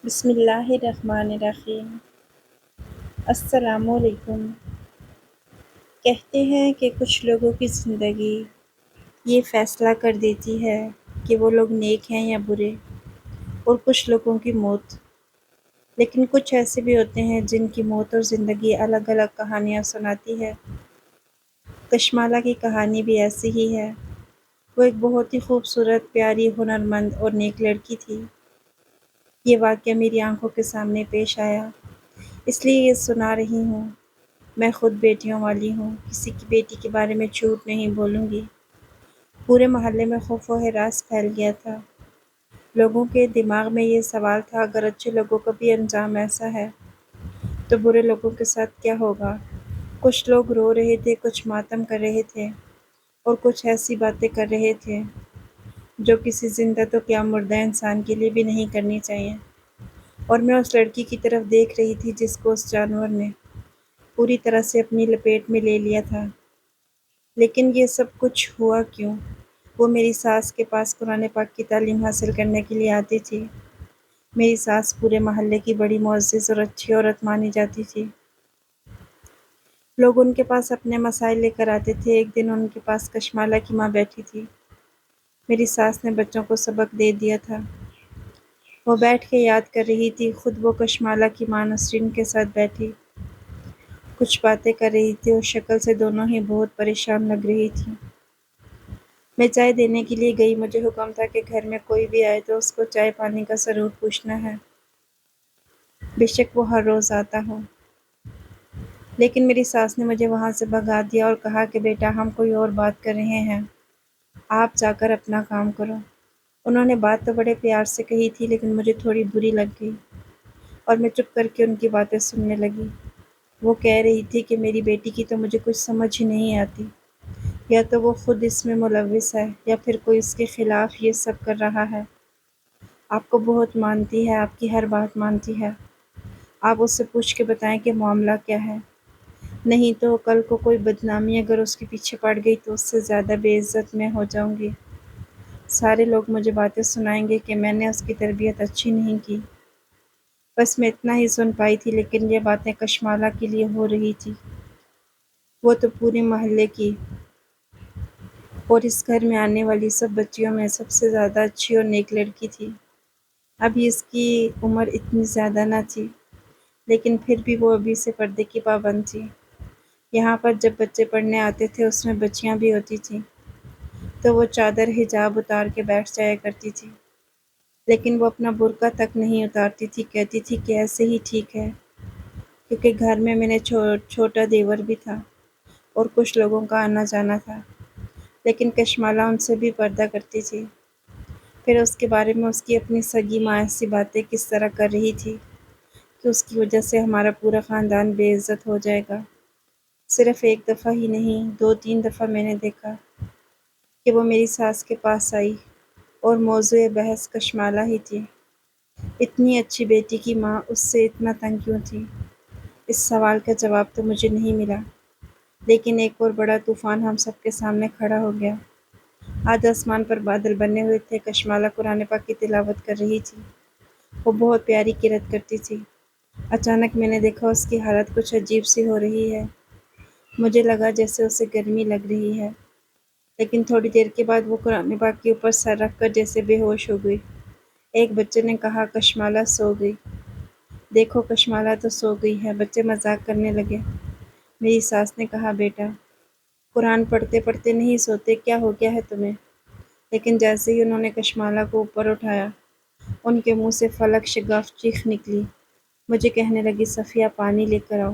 بسم اللہ الرحمن الرحیم۔ السلام علیکم۔ کہتے ہیں کہ کچھ لوگوں کی زندگی یہ فیصلہ کر دیتی ہے کہ وہ لوگ نیک ہیں یا برے، اور کچھ لوگوں کی موت۔ لیکن کچھ ایسے بھی ہوتے ہیں جن کی موت اور زندگی الگ الگ کہانیاں سناتی ہے۔ کشمالہ کی کہانی بھی ایسی ہی ہے۔ وہ ایک بہت ہی خوبصورت، پیاری، ہنرمند اور نیک لڑکی تھی۔ یہ واقعہ میری آنکھوں کے سامنے پیش آیا، اس لیے یہ سنا رہی ہوں۔ میں خود بیٹیوں والی ہوں، کسی کی بیٹی کے بارے میں جھوٹ نہیں بولوں گی۔ پورے محلے میں خوف و ہراس پھیل گیا تھا۔ لوگوں کے دماغ میں یہ سوال تھا، اگر اچھے لوگوں کا بھی انجام ایسا ہے تو برے لوگوں کے ساتھ کیا ہوگا؟ کچھ لوگ رو رہے تھے، کچھ ماتم کر رہے تھے، اور کچھ ایسی باتیں کر رہے تھے جو کسی زندہ تو کیا مردہ انسان کے لیے بھی نہیں کرنی چاہیے۔ اور میں اس لڑکی کی طرف دیکھ رہی تھی جس کو اس جانور نے پوری طرح سے اپنی لپیٹ میں لے لیا تھا۔ لیکن یہ سب کچھ ہوا کیوں؟ وہ میری ساس کے پاس قرآن پاک کی تعلیم حاصل کرنے کے لیے آتی تھی۔ میری ساس پورے محلے کی بڑی معزز اور اچھی عورت مانی جاتی تھی۔ لوگ ان کے پاس اپنے مسائل لے کر آتے تھے۔ ایک دن ان کے پاس کشمالہ کی ماں بیٹھی تھی۔ میری ساس نے بچوں کو سبق دے دیا تھا۔ وہ بیٹھ کے یاد کر رہی تھی۔ خود وہ کشمالہ کی ماں نسرین کے ساتھ بیٹھی کچھ باتیں کر رہی تھی، اور شکل سے دونوں ہی بہت پریشان لگ رہی تھی۔ میں چائے دینے کے لیے گئی۔ مجھے حکم تھا کہ گھر میں کوئی بھی آئے تو اس کو چائے پانی کا ضرور پوچھنا ہے، بے شک وہ ہر روز آتا ہو۔ لیکن میری ساس نے مجھے وہاں سے بھگا دیا اور کہا کہ بیٹا، ہم کوئی اور بات کر رہے ہیں، آپ جا کر اپنا کام کرو۔ انہوں نے بات تو بڑے پیار سے کہی تھی، لیکن مجھے تھوڑی بری لگ گئی، اور میں چپ کر کے ان کی باتیں سننے لگی۔ وہ کہہ رہی تھی کہ میری بیٹی کی تو مجھے کچھ سمجھ ہی نہیں آتی، یا تو وہ خود اس میں ملوث ہے یا پھر کوئی اس کے خلاف یہ سب کر رہا ہے۔ آپ کو بہت مانتی ہے، آپ کی ہر بات مانتی ہے، آپ اس سے پوچھ کے بتائیں کہ معاملہ کیا ہے، نہیں تو کل کو کوئی بدنامی اگر اس کے پیچھے پڑ گئی تو اس سے زیادہ بے عزت میں ہو جاؤں گی۔ سارے لوگ مجھے باتیں سنائیں گے کہ میں نے اس کی تربیت اچھی نہیں کی۔ بس میں اتنا ہی سن پائی تھی، لیکن یہ باتیں کشمالہ کے لیے ہو رہی تھی۔ وہ تو پورے محلے کی اور اس گھر میں آنے والی سب بچیوں میں سب سے زیادہ اچھی اور نیک لڑکی تھی۔ ابھی اس کی عمر اتنی زیادہ نہ تھی، لیکن پھر بھی وہ ابھی سے پردے کی پابند تھی۔ یہاں پر جب بچے پڑھنے آتے تھے، اس میں بچیاں بھی ہوتی تھیں، تو وہ چادر حجاب اتار کے بیٹھ جایا کرتی تھی، لیکن وہ اپنا برقع تک نہیں اتارتی تھی۔ کہتی تھی کہ ایسے ہی ٹھیک ہے، کیونکہ گھر میں میرے چھوٹا دیور بھی تھا اور کچھ لوگوں کا آنا جانا تھا، لیکن کشمالہ ان سے بھی پردہ کرتی تھی۔ پھر اس کے بارے میں اس کی اپنی سگی ماں ایسی باتیں کس طرح کر رہی تھی کہ اس کی وجہ سے ہمارا پورا خاندان بے عزت ہو جائے گا۔ صرف ایک دفعہ ہی نہیں، 2-3 دفعہ میں نے دیکھا کہ وہ میری ساس کے پاس آئی، اور موضوع بحث کشمالہ ہی تھی۔ اتنی اچھی بیٹی کی ماں اس سے اتنا تنگ کیوں تھی؟ اس سوال کا جواب تو مجھے نہیں ملا، لیکن ایک اور بڑا طوفان ہم سب کے سامنے کھڑا ہو گیا۔ آج آسمان پر بادل بنے ہوئے تھے۔ کشمالہ قرآن پاک کی تلاوت کر رہی تھی۔ وہ بہت پیاری قرأت کرتی تھی۔ اچانک میں نے دیکھا اس کی حالت کچھ عجیب سی ہو رہی ہے۔ مجھے لگا جیسے اسے گرمی لگ رہی ہے، لیکن تھوڑی دیر کے بعد وہ قرآن پاک کے اوپر سر رکھ کر جیسے بے ہوش ہو گئی۔ ایک بچے نے کہا، کشمالہ سو گئی۔ دیکھو کشمالہ تو سو گئی ہے۔ بچے مذاق کرنے لگے۔ میری ساس نے کہا، بیٹا، قرآن پڑھتے پڑھتے نہیں سوتے، کیا ہو گیا ہے تمہیں؟ لیکن جیسے ہی انہوں نے کشمالہ کو اوپر اٹھایا، ان کے منہ سے فلک شگاف چیخ نکلی۔ مجھے کہنے لگی، صفیہ پانی لے کر آؤ۔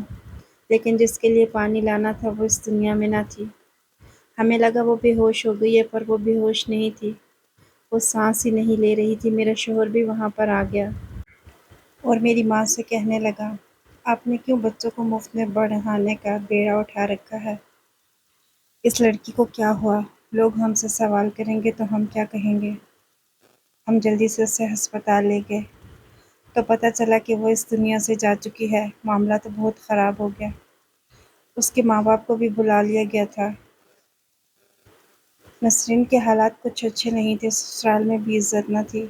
لیکن جس کے لیے پانی لانا تھا وہ اس دنیا میں نہ تھی۔ ہمیں لگا وہ بے ہوش ہو گئی ہے، پر وہ بے ہوش نہیں تھی، وہ سانس ہی نہیں لے رہی تھی۔ میرا شوہر بھی وہاں پر آ گیا اور میری ماں سے کہنے لگا، آپ نے کیوں بچوں کو مفت میں پڑھانے کا بیڑا اٹھا رکھا ہے؟ اس لڑکی کو کیا ہوا؟ لوگ ہم سے سوال کریں گے تو ہم کیا کہیں گے؟ ہم جلدی سے اسے ہسپتال لے گئے تو پتہ چلا کہ وہ اس دنیا سے جا چکی ہے۔ معاملہ تو بہت خراب ہو گیا۔ اس کے ماں باپ کو بھی بلا لیا گیا تھا۔ نسرین کے حالات کچھ اچھے نہیں تھے، سسرال میں بھی عزت نہ تھی۔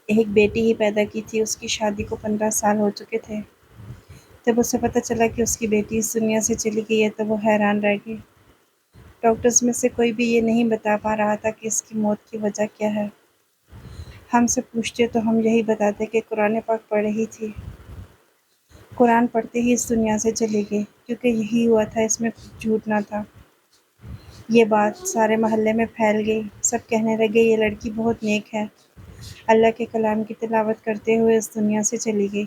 ایک بیٹی ہی پیدا کی تھی، اس کی شادی کو 15 سال ہو چکے تھے۔ جب اسے پتہ چلا کہ اس کی بیٹی اس دنیا سے چلی گئی ہے تو وہ حیران رہ گئی۔ ڈاکٹرز میں سے کوئی بھی یہ نہیں بتا پا رہا تھا کہ اس کی موت کی وجہ کیا ہے۔ ہم سے پوچھتے تو ہم یہی بتاتے کہ قرآن پاک پڑھ رہی تھی۔ قرآن پڑھتے ہی اس دنیا سے چلی گئی، کیونکہ یہی ہوا تھا، اس میں کچھ جھوٹ نہ تھا۔ یہ بات سارے محلے میں پھیل گئی، سب کہنے لگے یہ لڑکی بہت نیک ہے، اللہ کے کلام کی تلاوت کرتے ہوئے اس دنیا سے چلی گئی۔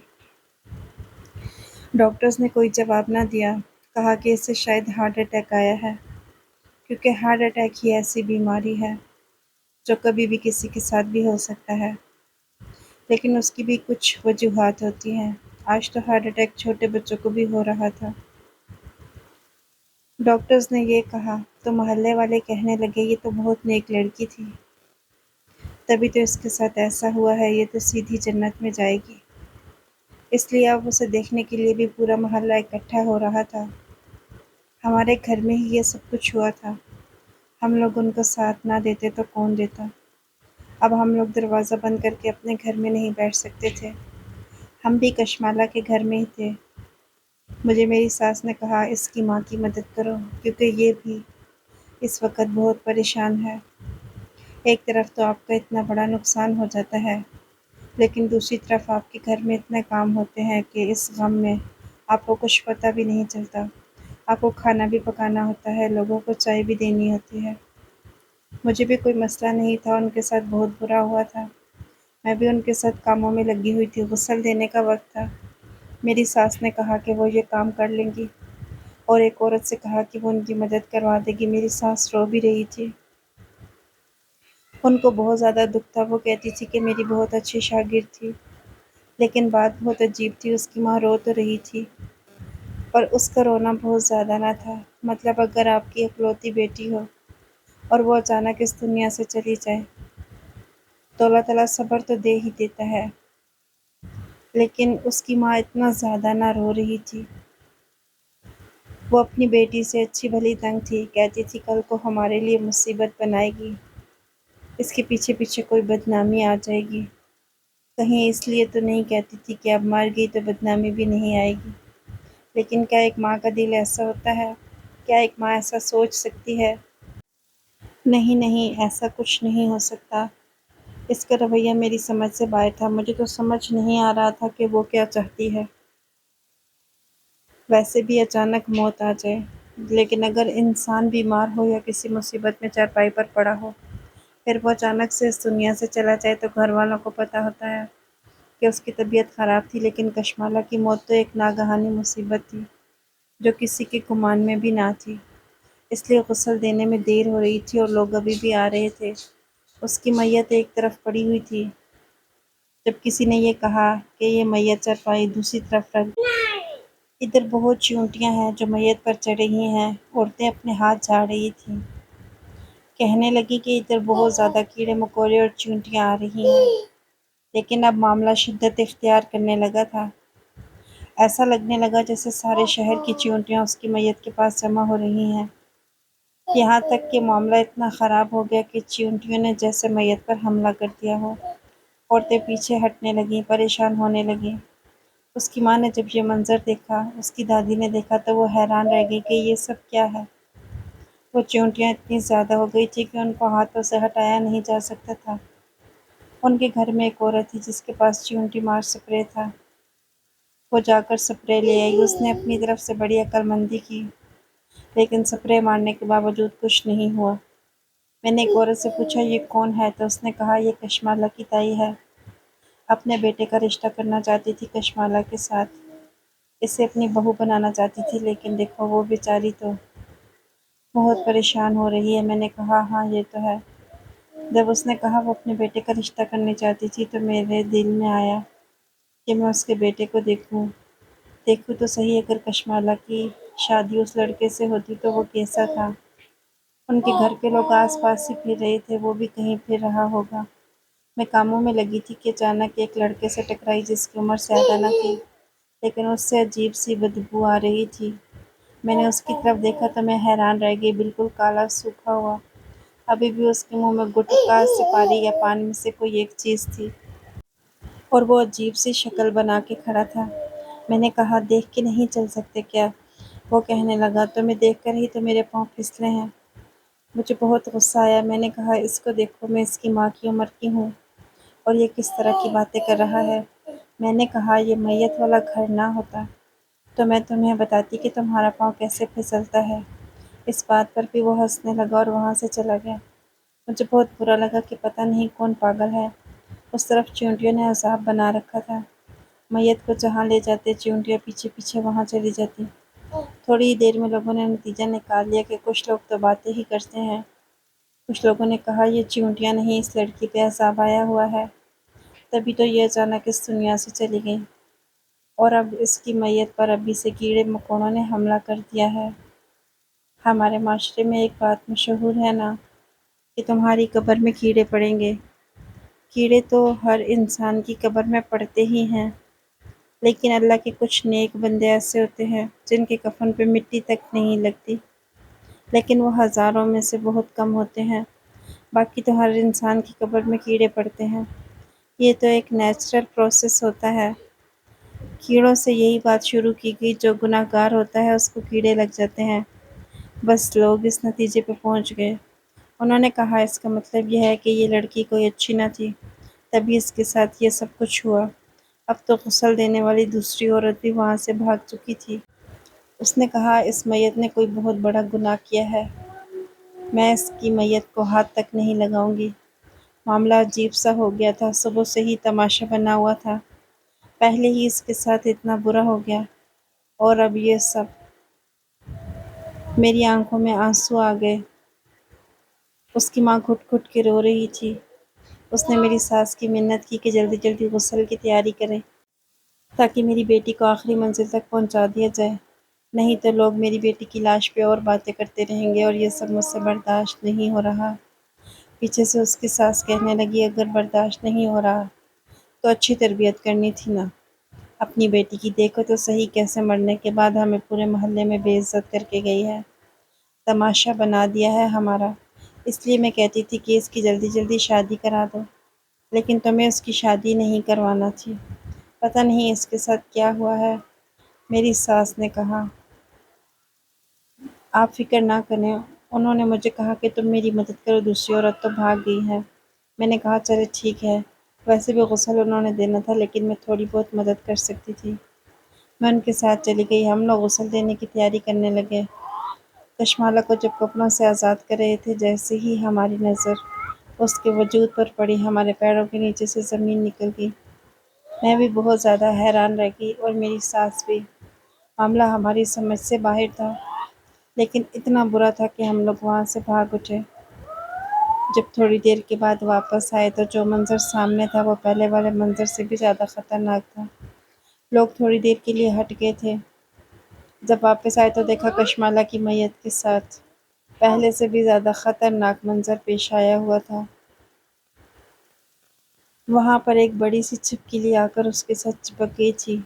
ڈاکٹرز نے کوئی جواب نہ دیا، کہا کہ اسے شاید ہارٹ اٹیک آیا ہے، کیونکہ ہارٹ اٹیک ہی ایسی بیماری ہے جو کبھی بھی کسی کے ساتھ بھی ہو سکتا ہے، لیکن اس کی بھی کچھ وجوہات ہوتی ہیں۔ آج تو ہارٹ اٹیک چھوٹے بچوں کو بھی ہو رہا تھا۔ ڈاکٹرز نے یہ کہا تو محلے والے کہنے لگے یہ تو بہت نیک لڑکی تھی، تبھی تو اس کے ساتھ ایسا ہوا ہے، یہ تو سیدھی جنت میں جائے گی۔ اس لیے اب اسے دیکھنے کے لیے بھی پورا محلہ اکٹھا ہو رہا تھا۔ ہمارے گھر میں ہی یہ سب کچھ ہوا تھا، ہم لوگ ان کو ساتھ نہ دیتے تو کون دیتا۔ اب ہم لوگ دروازہ بند کر کے اپنے گھر میں نہیں بیٹھ سکتے تھے، ہم بھی کشمالہ کے گھر میں ہی تھے۔ مجھے میری ساس نے کہا اس کی ماں کی مدد کرو، کیونکہ یہ بھی اس وقت بہت پریشان ہے۔ ایک طرف تو آپ کا اتنا بڑا نقصان ہو جاتا ہے، لیکن دوسری طرف آپ کے گھر میں اتنے کام ہوتے ہیں کہ اس غم میں آپ کو کچھ پتہ بھی نہیں چلتا۔ آپ کو کھانا بھی پکانا ہوتا ہے، لوگوں کو چائے بھی دینی ہوتی ہے۔ مجھے بھی کوئی مسئلہ نہیں تھا، ان کے ساتھ بہت برا ہوا تھا، میں بھی ان کے ساتھ کاموں میں لگی ہوئی تھی۔ غسل دینے کا وقت تھا، میری ساس نے کہا کہ وہ یہ کام کر لیں گی، اور ایک عورت سے کہا کہ وہ ان کی مدد کروا دے گی۔ میری ساس رو بھی رہی تھی، ان کو بہت زیادہ دکھ تھا۔ وہ کہتی تھی کہ میری بہت اچھی شاگرد تھی، لیکن بات بہت عجیب تھی، اس کی ماں رو تو رہی تھی پر اس کا رونا بہت زیادہ نہ تھا۔ مطلب اگر آپ کی اکلوتی بیٹی ہو اور وہ اچانک اس دنیا سے چلی جائے تو اللہ تعالیٰ صبر تو دے ہی دیتا ہے، لیکن اس کی ماں اتنا زیادہ نہ رو رہی تھی۔ وہ اپنی بیٹی سے اچھی بھلی تنگ تھی، کہتی تھی کل کو ہمارے لیے مصیبت بنائے گی، اس کے پیچھے پیچھے کوئی بدنامی آ جائے گی۔ کہیں اس لیے تو نہیں کہتی تھی کہ اب مر گئی تو بدنامی بھی نہیں آئے گی، لیکن کیا ایک ماں کا دل ایسا ہوتا ہے؟ کیا ایک ماں ایسا سوچ سکتی ہے؟ نہیں نہیں، ایسا کچھ نہیں ہو سکتا۔ اس کا رویہ میری سمجھ سے باہر تھا، مجھے تو سمجھ نہیں آ رہا تھا کہ وہ کیا چاہتی ہے۔ ویسے بھی اچانک موت آ جائے، لیکن اگر انسان بیمار ہو یا کسی مصیبت میں چارپائی پر پڑا ہو، پھر وہ اچانک سے اس دنیا سے چلا جائے تو گھر والوں کو پتہ ہوتا ہے کہ اس کی طبیعت خراب تھی، لیکن کشمالہ کی موت تو ایک ناگہانی مصیبت تھی جو کسی کے گمان میں بھی نہ تھی۔ اس لیے غسل دینے میں دیر ہو رہی تھی اور لوگ ابھی بھی آ رہے تھے۔ اس کی میت ایک طرف پڑی ہوئی تھی، جب کسی نے یہ کہا کہ یہ میت چارپائی دوسری طرف رکھ دو۔ ادھر بہت چیونٹیاں ہیں جو میت پر چڑھ رہی ہیں، عورتیں اپنے ہاتھ جھاڑ رہی تھیں، کہنے لگی کہ ادھر بہت زیادہ کیڑے مکوڑے اور چیونٹیاں آ رہی ہیں۔ لیکن اب معاملہ شدت اختیار کرنے لگا تھا، ایسا لگنے لگا جیسے سارے شہر کی چیونٹیاں اس کی میت کے پاس جمع ہو رہی ہیں۔ یہاں تک کہ معاملہ اتنا خراب ہو گیا کہ چیونٹیوں نے جیسے میت پر حملہ کر دیا ہو۔ عورتیں پیچھے ہٹنے لگیں، پریشان ہونے لگیں۔ اس کی ماں نے جب یہ منظر دیکھا، اس کی دادی نے دیکھا تو وہ حیران رہ گئی کہ یہ سب کیا ہے۔ وہ چیونٹیاں اتنی زیادہ ہو گئی تھی کہ ان کو ہاتھوں سے ہٹایا نہیں جا سکتا تھا۔ ان کے گھر میں ایک عورت تھی جس کے پاس چیونٹی مار سپرے تھا، وہ جا کر سپرے لے آئی۔ اس نے اپنی طرف سے بڑی عقل مندی کی، لیکن سپرے مارنے کے باوجود کچھ نہیں ہوا۔ میں نے ایک عورت سے پوچھا یہ کون ہے تو اس نے کہا یہ کشمالہ کی تائی ہے، اپنے بیٹے کا رشتہ کرنا چاہتی تھی کشمالہ کے ساتھ، اسے اپنی بہو بنانا چاہتی تھی، لیکن دیکھو وہ بیچاری تو بہت پریشان ہو رہی ہے۔ میں نے کہا ہاں یہ تو ہے۔ جب اس نے کہا وہ اپنے بیٹے کا رشتہ کرنا چاہتی تھی تو میرے دل میں آیا کہ میں اس کے بیٹے کو دیکھوں تو صحیح، اگر کشمالہ کی شادی اس لڑکے سے ہوتی تو وہ کیسا تھا۔ ان کے گھر کے لوگ آس پاس ہی پھر رہے تھے، وہ بھی کہیں پھر رہا ہوگا۔ میں کاموں میں لگی تھی کہ اچانک ایک لڑکے سے ٹکرائی جس کی عمر زیادہ نہ تھی، لیکن اس سے عجیب سی بدبو آ رہی تھی۔ میں نے اس کی طرف دیکھا تو میں حیران رہ گئی، بالکل کالا سوکھا ہوا، ابھی بھی اس کے منہ میں گٹکا، سپاری یا پان میں سے کوئی ایک چیز تھی۔ اور وہ عجیب سی شکل بنا کے کھڑا تھا۔ میں نے کہا دیکھ کے نہیں چل سکتے کیا؟ وہ کہنے لگا تمہیں دیکھ کر ہی تو میرے پاؤں پھسلے ہیں۔ مجھے بہت غصہ آیا۔ میں نے کہا اس کو دیکھو، میں اس کی ماں کی عمر کی ہوں اور یہ کس طرح کی باتیں کر رہا ہے۔ میں نے کہا یہ میت والا گھر نہ ہوتا تو میں تمہیں بتاتی کہ تمہارا پاؤں کیسے پھسلتا ہے۔ اس بات پر بھی وہ ہنسنے لگا اور وہاں سے چلا گیا۔ مجھے بہت برا لگا کہ پتہ نہیں کون پاگل ہے۔ اس طرف چیونٹیوں نے عذاب بنا رکھا تھا۔ میت کو جہاں لے جاتے چیونٹیاں پیچھے پیچھے وہاں چلی جاتی۔ تھوڑی ہی دیر میں لوگوں نے نتیجہ نکال لیا کہ کچھ لوگ تو باتیں ہی کرتے ہیں۔ کچھ لوگوں نے کہا یہ چیونٹیاں نہیں، اس لڑکی پہ عذاب آیا ہوا ہے، تبھی تو یہ اچانک اس دنیا سے چلی گئی اور اب اس کی میت پر ابھی سے کیڑے مکوڑوں نے حملہ کر دیا ہے۔ ہمارے معاشرے میں ایک بات مشہور ہے نا کہ تمہاری قبر میں کیڑے پڑیں گے۔ کیڑے تو ہر انسان کی قبر میں پڑتے ہی ہیں، لیکن اللہ کے کچھ نیک بندے ایسے ہوتے ہیں جن کے کفن پہ مٹی تک نہیں لگتی، لیکن وہ ہزاروں میں سے بہت کم ہوتے ہیں۔ باقی تو ہر انسان کی قبر میں کیڑے پڑتے ہیں۔ یہ تو ایک نیچرل پروسیس ہوتا ہے۔ کیڑوں سے یہی بات شروع کی گئی، جو گناہ گار ہوتا ہے اس کو کیڑے لگ جاتے ہیں۔ بس لوگ اس نتیجے پہ پہنچ گئے۔ انہوں نے کہا اس کا مطلب یہ ہے کہ یہ لڑکی کوئی اچھی نہ تھی، تبھی اس کے ساتھ یہ سب کچھ ہوا۔ اب تو غسل دینے والی دوسری عورت بھی وہاں سے بھاگ چکی تھی۔ اس نے کہا اس میت نے کوئی بہت بڑا گناہ کیا ہے، میں اس کی میت کو ہاتھ تک نہیں لگاؤں گی۔ معاملہ عجیب سا ہو گیا تھا۔ صبح سے ہی تماشا بنا ہوا تھا، پہلے ہی اس کے ساتھ اتنا برا ہو گیا اور اب یہ سب۔ میری آنکھوں میں آنسو آ گئے۔ اس کی ماں گھٹ گھٹ کے رو رہی تھی۔ اس نے میری ساس کی منت کی کہ جلدی جلدی غسل کی تیاری کرے تاکہ میری بیٹی کو آخری منزل تک پہنچا دیا جائے، نہیں تو لوگ میری بیٹی کی لاش پہ اور باتیں کرتے رہیں گے اور یہ سب مجھ سے برداشت نہیں ہو رہا۔ پیچھے سے اس کی ساس کہنے لگی اگر برداشت نہیں ہو رہا تو اچھی تربیت کرنی تھی نا، اپنی بیٹی کی دیکھو تو صحیح کیسے مرنے کے بعد ہمیں پورے محلے میں بے عزت کر کے گئی ہے، تماشا بنا دیا ہے ہمارا۔ اس لیے میں کہتی تھی کہ اس کی جلدی جلدی شادی کرا دو، لیکن تمہیں اس کی شادی نہیں کروانا تھی۔ پتہ نہیں اس کے ساتھ کیا ہوا ہے۔ میری ساس نے کہا آپ فکر نہ کریں، انہوں نے مجھے کہا کہ تم میری مدد کرو، دوسری عورت تو بھاگ گئی ہے۔ میں نے کہا چلے ٹھیک ہے، ویسے بھی غسل انہوں نے دینا تھا لیکن میں تھوڑی بہت مدد کر سکتی تھی۔ میں ان کے ساتھ چلی گئی۔ ہم لوگ غسل دینے کی تیاری کرنے لگے۔ کشمالہ کو جب کپڑوں سے آزاد کر رہے تھے، جیسے ہی ہماری نظر اس کے وجود پر پڑی، ہمارے پیروں کے نیچے سے زمین نکل گئی۔ میں بھی بہت زیادہ حیران رہ گئی اور میری ساس بھی۔ معاملہ ہماری سمجھ سے باہر تھا، لیکن اتنا برا تھا کہ ہم لوگ وہاں سے بھاگ اٹھے۔ جب تھوڑی دیر کے بعد واپس آئے تو جو منظر سامنے تھا وہ پہلے والے منظر سے بھی زیادہ خطرناک تھا۔ لوگ تھوڑی دیر کے لیے ہٹ گئے تھے۔ جب واپس آئے تو دیکھا کشمالہ کی میت کے ساتھ پہلے سے بھی زیادہ خطرناک منظر پیش آیا ہوا تھا۔ وہاں پر ایک بڑی سی چھپکلی آ کر اس کے ساتھ چپک گئی تھی،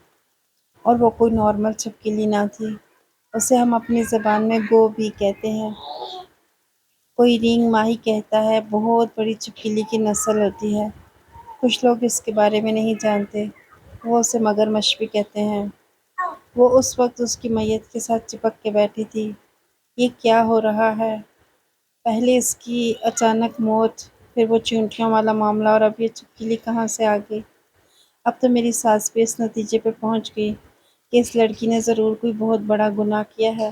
اور وہ کوئی نارمل چھپکلی نہ تھی، اسے ہم اپنی زبان میں گو بھی کہتے ہیں، کوئی رینگ ماہی کہتا ہے، بہت بڑی چھپکلی کی نسل ہوتی ہے۔ کچھ لوگ اس کے بارے میں نہیں جانتے، وہ اسے مگرمچھ بھی کہتے ہیں۔ وہ اس وقت اس کی میت کے ساتھ چپک کے بیٹھی تھی۔ یہ کیا ہو رہا ہے؟ پہلے اس کی اچانک موت، پھر وہ چیونٹیوں والا معاملہ، اور اب یہ چھپکلی کہاں سے آ گئی؟ اب تو میری ساس بھی اس نتیجے پہ پہنچ گئی کہ اس لڑکی نے ضرور کوئی بہت بڑا گناہ کیا ہے،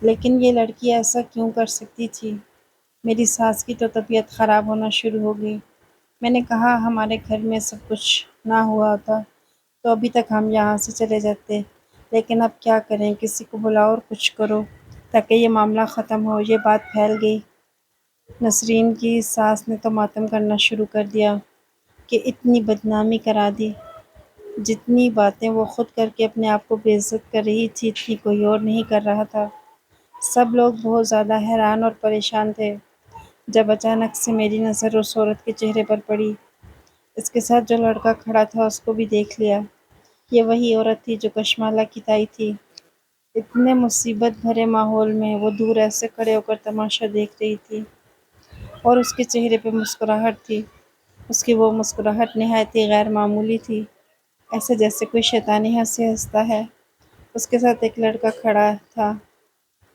لیکن یہ لڑکی ایسا کیوں کر سکتی تھی؟ میری ساس کی تو طبیعت خراب ہونا شروع ہو گئی۔ میں نے کہا ہمارے گھر میں سب کچھ نہ ہوا ہوتا تو ابھی تک ہم یہاں سے چلے جاتے، لیکن اب کیا کریں، کسی کو بلاؤ اور کچھ کرو تاکہ یہ معاملہ ختم ہو۔ یہ بات پھیل گئی۔ نسرین کی ساس نے تو ماتم کرنا شروع کر دیا کہ اتنی بدنامی کرا دی، جتنی باتیں وہ خود کر کے اپنے آپ کو بے عزت کر رہی تھی اتنی کوئی اور نہیں کر رہا تھا۔ سب لوگ بہت زیادہ حیران اور پریشان تھے جب اچانک سے میری نظر اس عورت کے چہرے پر پڑی۔ اس کے ساتھ جو لڑکا کھڑا تھا اس کو بھی دیکھ لیا۔ یہ وہی عورت تھی جو کشمالہ کی تائی تھی۔ اتنے مصیبت بھرے ماحول میں وہ دور ایسے کھڑے ہو کر تماشا دیکھ رہی تھی اور اس کے چہرے پہ مسکراہٹ تھی۔ اس کی وہ مسکراہٹ نہایت ہی غیر معمولی تھی، ایسے جیسے کوئی شیطانی ہنسی ہنستا ہے۔ اس کے ساتھ ایک لڑکا کھڑا تھا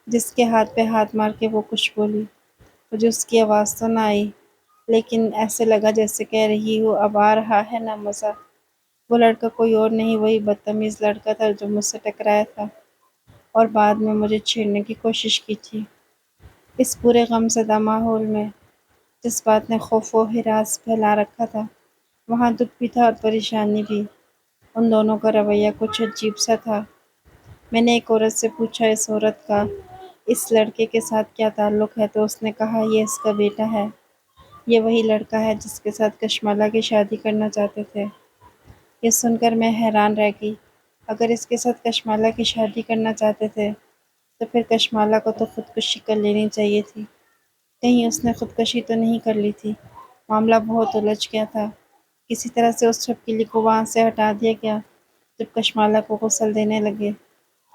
جس کے ہاتھ پہ ہاتھ مار کے وہ کچھ بولی۔ مجھے اس کی آواز تو نہ آئی، لیکن ایسے لگا جیسے کہہ رہی ہو اب آ رہا ہے نا مزہ۔ وہ لڑکا کوئی اور نہیں، وہی بدتمیز لڑکا تھا جو مجھ سے ٹکرایا تھا اور بعد میں مجھے چھیڑنے کی کوشش کی تھی۔ اس پورے غم زدہ ماحول میں جس بات نے خوف و ہراس پھیلا رکھا تھا، وہاں دکھ بھی تھا اور پریشانی بھی۔ ان دونوں کا رویہ کچھ عجیب سا تھا۔ میں نے ایک عورت سے پوچھا اس عورت کا اس لڑکے کے ساتھ کیا تعلق ہے، تو اس نے کہا یہ اس کا بیٹا ہے، یہ وہی لڑکا ہے جس کے ساتھ کشمالہ کی شادی کرنا چاہتے تھے۔ یہ سن کر میں حیران رہ گئی۔ اگر اس کے ساتھ کشمالہ کی شادی کرنا چاہتے تھے تو پھر کشمالہ کو تو خودکشی کر لینی چاہیے تھی، کہیں اس نے خودکشی تو نہیں کر لی تھی۔ معاملہ بہت الجھ گیا تھا۔ کسی طرح سے اس چھپکلی کو وہاں سے ہٹا دیا گیا۔ جب کشمالہ کو غسل دینے لگے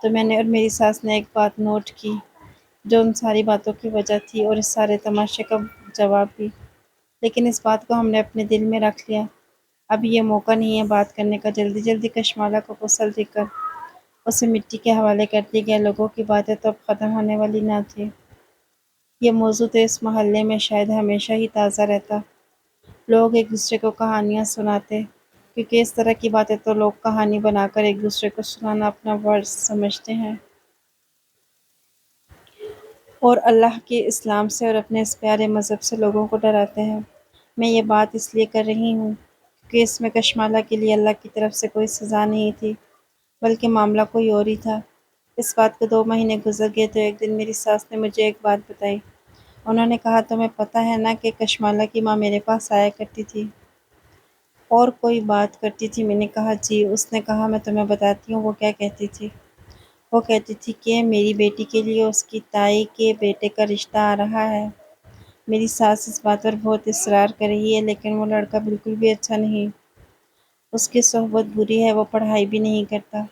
تو میں نے اور میری ساس نے ایک بات نوٹ کی جو ان ساری باتوں کی وجہ تھی اور اس سارے تماشے کا جواب بھی، لیکن اس بات کو ہم نے اپنے دل میں رکھ لیا۔ اب یہ موقع نہیں ہے بات کرنے کا۔ جلدی جلدی کشمالہ کو غسل دے کر اسے مٹی کے حوالے کر دیا گیا۔ لوگوں کی باتیں تو اب ختم ہونے والی نہ تھی۔ یہ موضوع تو اس محلے میں شاید ہمیشہ ہی تازہ رہتا۔ لوگ ایک دوسرے کو کہانیاں سناتے، کیونکہ اس طرح کی باتیں تو لوگ کہانی بنا کر ایک دوسرے کو سنانا اپنا فرض سمجھتے ہیں، اور اللہ کے اسلام سے اور اپنے اس پیارے مذہب سے لوگوں کو ڈراتے ہیں۔ میں یہ بات اس لیے کر رہی ہوں کیونکہ اس میں کشمالہ کے لیے اللہ کی طرف سے کوئی سزا نہیں تھی، بلکہ معاملہ کوئی اور ہی تھا۔ اس بات کو 2 مہینے گزر گئے تو ایک دن میری ساس نے مجھے ایک بات بتائی۔ انہوں نے کہا تمہیں پتہ ہے نا کہ کشمالہ کی ماں میرے پاس آیا کرتی تھی اور کوئی بات کرتی تھی۔ میں نے کہا جی۔ اس نے کہا میں تمہیں بتاتی ہوں وہ کیا کہتی تھی۔ وہ کہتی تھی کہ میری بیٹی کے لیے اس کی تائی کے بیٹے کا رشتہ آ رہا ہے۔ میری ساس اس بات پر بہت اصرار کر رہی ہے، لیکن وہ لڑکا بالکل بھی اچھا نہیں، اس کی صحبت بری ہے، وہ پڑھائی بھی نہیں کرتا،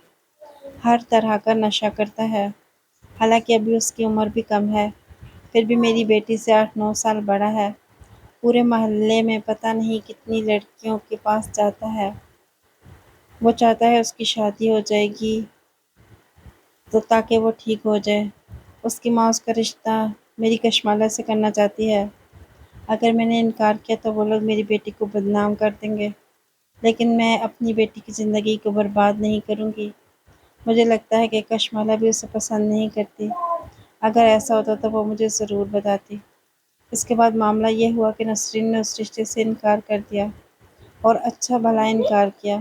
ہر طرح کا نشہ کرتا ہے، حالانکہ ابھی اس کی عمر بھی کم ہے، پھر بھی میری بیٹی سے 8-9 سال بڑا ہے۔ پورے محلے میں پتہ نہیں کتنی لڑکیوں کے پاس جاتا ہے۔ وہ چاہتا ہے اس کی شادی ہو جائے گی تو تاکہ وہ ٹھیک ہو جائے۔ اس کی ماں اس کا رشتہ میری کشمالہ سے کرنا چاہتی ہے۔ اگر میں نے انکار کیا تو وہ لوگ میری بیٹی کو بدنام کر دیں گے، لیکن میں اپنی بیٹی کی زندگی کو برباد نہیں کروں گی۔ مجھے لگتا ہے کہ کشمالہ بھی اسے پسند نہیں کرتی۔ اگر ایسا ہوتا تو وہ مجھے ضرور بتاتی۔ اس کے بعد معاملہ یہ ہوا کہ نسرین نے اس رشتے سے انکار کر دیا، اور اچھا بھلا انکار کیا۔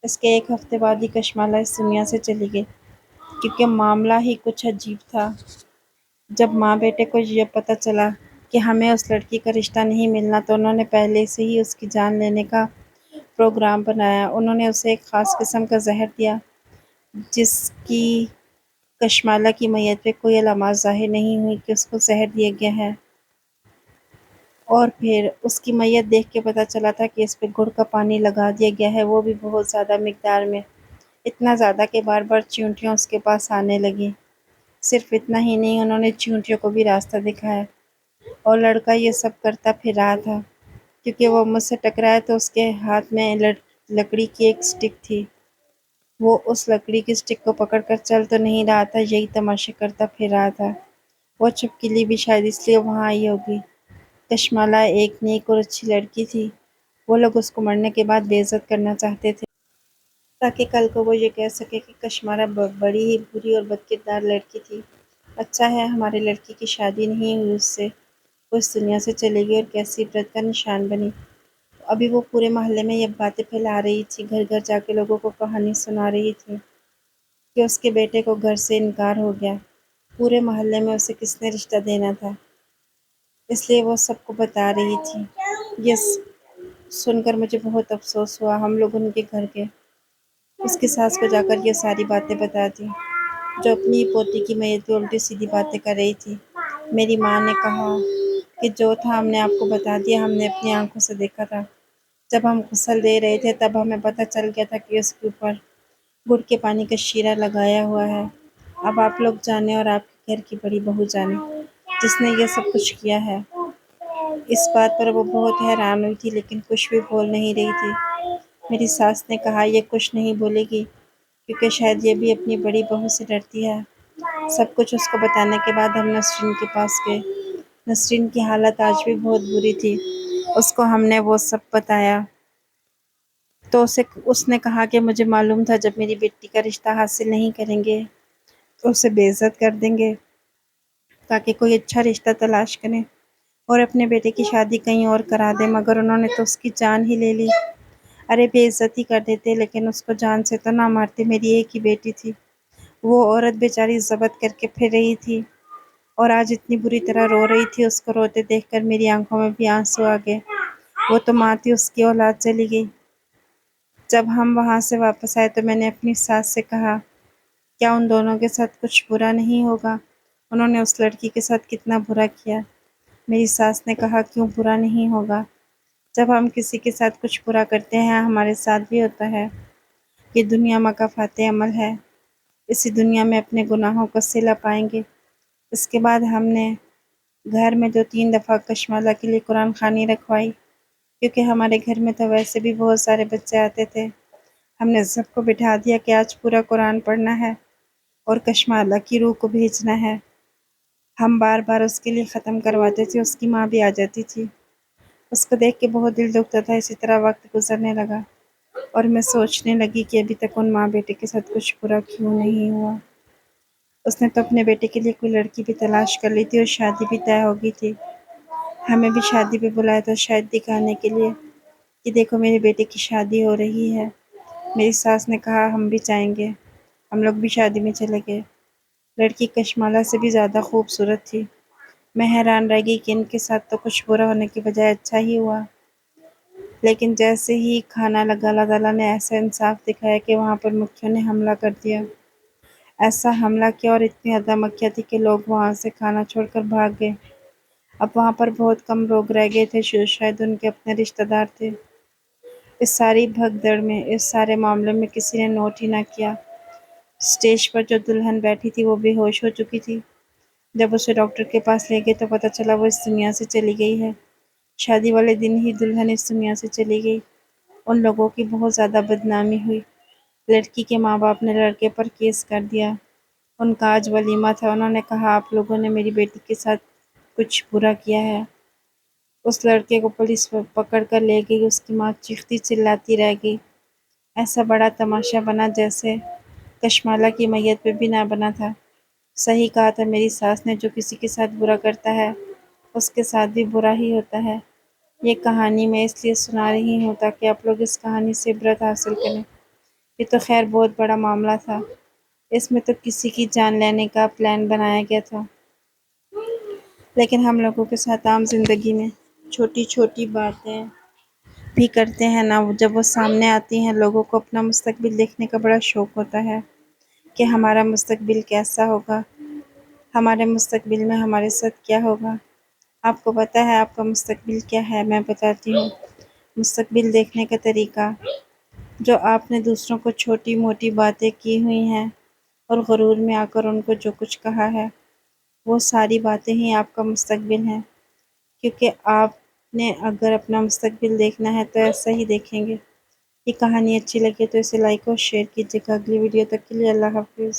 اس کے 1 ہفتے بعد ہی کشمالہ اس دنیا سے چلی گئی، کیونکہ معاملہ ہی کچھ عجیب تھا۔ جب ماں بیٹے کو یہ پتہ چلا کہ ہمیں اس لڑکی کا رشتہ نہیں ملنا تو انہوں نے پہلے سے ہی اس کی جان لینے کا پروگرام بنایا۔ انہوں نے اسے ایک خاص قسم کا زہر دیا جس کی کشمالہ کی میت پہ کوئی علامات ظاہر نہیں ہوئی کہ اس کو زہر دیا گیا ہے، اور پھر اس کی میت دیکھ کے پتہ چلا تھا کہ اس پہ گڑ کا پانی لگا دیا گیا ہے، وہ بھی بہت زیادہ مقدار میں، اتنا زیادہ کہ بار بار چیونٹیاں اس کے پاس آنے لگیں۔ صرف اتنا ہی نہیں، انہوں نے چیونٹیوں کو بھی راستہ دکھایا، اور لڑکا یہ سب کرتا پھر رہا تھا۔ کیونکہ وہ مجھ سے ٹکرایا تو اس کے ہاتھ میں لکڑی کی ایک سٹک تھی، وہ اس لکڑی کی سٹک کو پکڑ کر چل تو نہیں رہا تھا، یہی تماشے کرتا پھر رہا تھا۔ وہ چھپکلی بھی شاید اس لیے وہاں آئی ہوگی۔ کشمالہ ایک نیک اور اچھی لڑکی تھی، وہ لوگ اس کو مرنے کے بعد بے عزت کرنا چاہتے تھے تاکہ کل کو وہ یہ کہہ سکے کہ کشمالہ بڑی ہی بری اور بدکردار لڑکی تھی۔ اچھا ہے ہماری لڑکی کی شادی نہیں ہوئی اس سے، وہ اس دنیا سے چلی گئی اور کیسی عبرت کا نشان بنی۔ ابھی وہ پورے محلے میں یہ باتیں پھیلا رہی تھی، گھر گھر جا کے لوگوں کو کہانی سنا رہی تھی کہ اس کے بیٹے کو گھر سے انکار ہو گیا، پورے محلے میں اسے کس نے رشتہ دینا تھا، اس لیے وہ سب کو بتا رہی تھی۔ یہ سن کر مجھے بہت افسوس ہوا۔ ہم لوگ ان کے گھر گئے، اس کی ساس کو جا کر یہ ساری باتیں بتا دیں جو اپنی پوتی کی میت پہ الٹی سیدھی باتیں کر رہی تھی۔ میری ماں نے کہا کہ جو تھا ہم نے آپ کو بتا دیا، ہم نے اپنی آنکھوں سے دیکھا تھا۔ جب ہم غسل دے رہے تھے تب ہمیں پتہ چل گیا تھا کہ اس کے اوپر گڑ کے پانی کا شیرہ لگایا ہوا ہے۔ اب آپ لوگ جانیں اور آپ کے گھر کی بڑی بہو جانے جس نے یہ سب کچھ کیا ہے۔ اس بات پر وہ بہت حیران ہوئی تھی لیکن کچھ بھی بول نہیں رہی تھی۔ میری ساس نے کہا یہ کچھ نہیں بولے گی کیونکہ شاید یہ بھی اپنی بڑی بہو سے ڈرتی ہے۔ سب کچھ اس کو بتانے کے بعد ہم نسرین کے پاس گئے۔ نسرین کی حالت آج بھی بہت بری تھی۔ اس کو ہم نے وہ سب بتایا تو اس نے کہا کہ مجھے معلوم تھا جب میری بیٹی کا رشتہ حاصل نہیں کریں گے تو اسے بے عزت کر دیں گے تاکہ کوئی اچھا رشتہ تلاش کریں اور اپنے بیٹے کی شادی کہیں اور کرا دیں، مگر انہوں نے تو اس کی جان ہی لے لی۔ ارے بے عزتی کر دیتے لیکن اس کو جان سے تو نہ مارتے، میری ایک ہی بیٹی تھی۔ وہ عورت بیچاری ضبط کر کے پھر رہی تھی اور آج اتنی بری طرح رو رہی تھی۔ اس کو روتے دیکھ کر میری آنکھوں میں بھی آنسو آ گئے۔ وہ تو ماں تھی، اس کی اولاد چلی گئی۔ جب ہم وہاں سے واپس آئے تو میں نے اپنی ساس سے کہا کیا ان دونوں کے ساتھ کچھ برا نہیں ہوگا؟ انہوں نے اس لڑکی کے ساتھ کتنا برا کیا۔ میری ساس نے کہا کیوں برا نہیں ہوگا؟ جب ہم کسی کے ساتھ کچھ برا کرتے ہیں ہمارے ساتھ بھی ہوتا ہے۔ یہ دنیا مکافات عمل ہے، اسی دنیا میں اپنے گناہوں کو صلہ پائیں گے۔ اس کے بعد ہم نے گھر میں 2-3 دفعہ کشمالہ کے لیے قرآن خوانی رکھوائی کیونکہ ہمارے گھر میں تو ویسے بھی بہت سارے بچے آتے تھے۔ ہم نے سب کو بٹھا دیا کہ آج پورا قرآن پڑھنا ہے اور کشمالہ کی روح کو بھیجنا ہے۔ ہم بار بار اس کے لیے ختم کرواتے تھے، اس کی ماں بھی آ جاتی تھی۔ اس کو دیکھ کے بہت دل دکھتا تھا۔ اسی طرح وقت گزرنے لگا اور میں سوچنے لگی کہ ابھی تک ان ماں بیٹے کے ساتھ کچھ برا کیوں نہیں ہوا۔ اس نے تو اپنے بیٹے کے لیے کوئی لڑکی بھی تلاش کر لی تھی اور شادی بھی طے ہو گئی تھی۔ ہمیں بھی شادی پہ بلایا تھا شاید دکھانے کے لیے کہ دیکھو میرے بیٹے کی شادی ہو رہی ہے۔ میری ساس نے کہا ہم بھی جائیں گے۔ ہم لوگ بھی شادی میں چلے گئے۔ لڑکی کشمالہ سے بھی زیادہ خوبصورت تھی۔ میں حیران رہ گئی کہ ان کے ساتھ تو کچھ برا ہونے کے بجائے اچھا ہی ہوا۔ لیکن جیسے ہی کھانا لگا اللہ تعالیٰ نے ایسا انصاف دکھایا کہ وہاں پر مکھیوں نے حملہ کر دیا۔ ایسا حملہ کیا اور اتنی زیادہ مکھیاں تھی کہ لوگ وہاں سے کھانا چھوڑ کر بھاگ گئے۔ اب وہاں پر بہت کم لوگ رہ گئے تھے جو شاید ان کے اپنے رشتہ دار تھے۔ اس ساری بھگدڑ میں، اس سارے معاملے میں کسی نے نوٹ ہی نہ کیا۔ اسٹیج پر جو دلہن بیٹھی تھی وہ بے ہوش ہو چکی تھی۔ جب اسے ڈاکٹر کے پاس لے گئے تو پتہ چلا وہ اس دنیا سے چلی گئی ہے۔ شادی والے دن ہی دلہن اس دنیا سے چلی گئی۔ ان لوگوں کی بہت زیادہ بدنامی ہوئی۔ لڑکی کے ماں باپ نے لڑکے پر کیس کر دیا۔ ان کا آج ولیمہ تھا۔ انہوں نے کہا آپ لوگوں نے میری بیٹی کے ساتھ کچھ برا کیا ہے۔ اس لڑکے کو پولیس پکڑ کر لے گئی۔ اس کی ماں چیختی چلاتی رہ گئی۔ ایسا بڑا تماشا بنا جیسے کشمالہ کی میت پہ بھی نہ بنا تھا۔ صحیح کہا تھا میری ساس نے، جو کسی کے ساتھ برا کرتا ہے اس کے ساتھ بھی برا ہی ہوتا ہے۔ یہ کہانی میں اس لیے سنا رہی ہوں تاکہ آپ لوگ اس کہانی سے عبرت حاصل کریں۔ یہ تو خیر بہت بڑا معاملہ تھا۔ اس میں تو کسی کی جان لینے کا پلان بنایا گیا تھا۔ لیکن ہم لوگوں کے ساتھ عام زندگی میں چھوٹی چھوٹی باتیں بھی کرتے ہیں نا، جب وہ سامنے آتی ہیں لوگوں کو اپنا مستقبل دیکھنے کا بڑا شوق ہوتا ہے کہ ہمارا مستقبل کیسا ہوگا، ہمارے مستقبل میں ہمارے ساتھ کیا ہوگا۔ آپ کو پتہ ہے آپ کا مستقبل کیا ہے؟ میں بتاتی ہوں۔ مستقبل دیکھنے کا طریقہ، جو آپ نے دوسروں کو چھوٹی موٹی باتیں کی ہوئی ہیں اور غرور میں آ کر ان کو جو کچھ کہا ہے، وہ ساری باتیں ہی آپ کا مستقبل ہیں، کیونکہ آپ نے اگر اپنا مستقبل دیکھنا ہے تو ایسا ہی دیکھیں گے۔ یہ کہانی اچھی لگے تو اسے لائک اور شیئر کیجیے گا۔ اگلی ویڈیو تک کے لیے اللہ حافظ۔